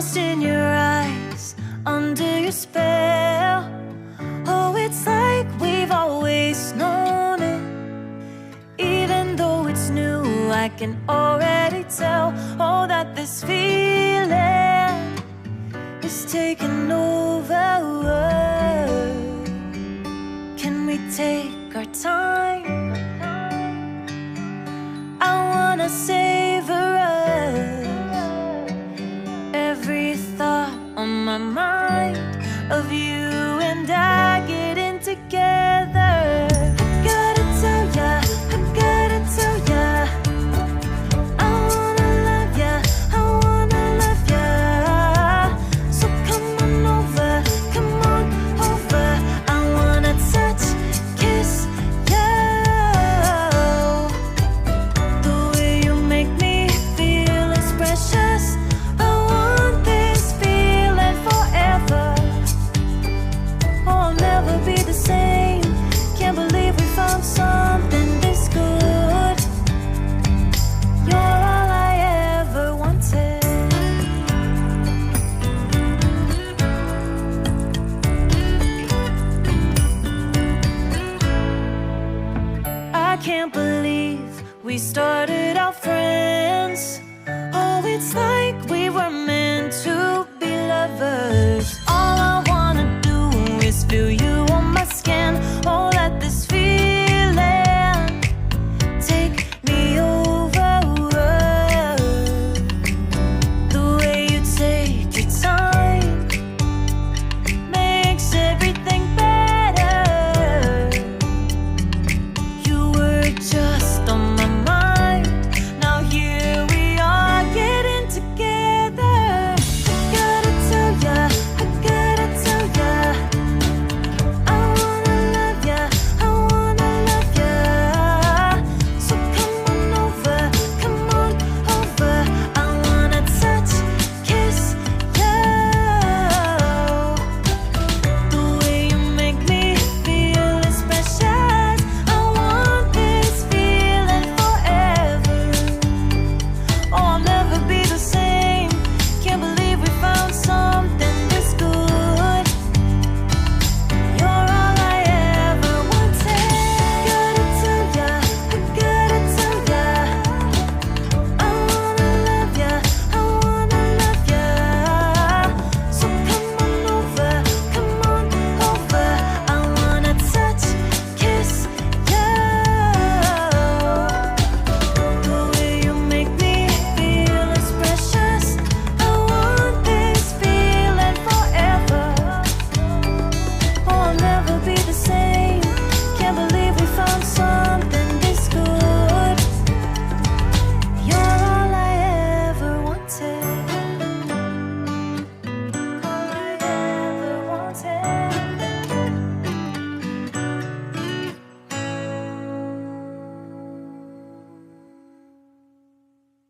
lost in your eyes, under your spell. Oh, it's like we've always known it. Even though it's new, I can already tell. Oh, that this feeling is taking over. Can we take our time? I wanna savor us. Every thought on my mind of you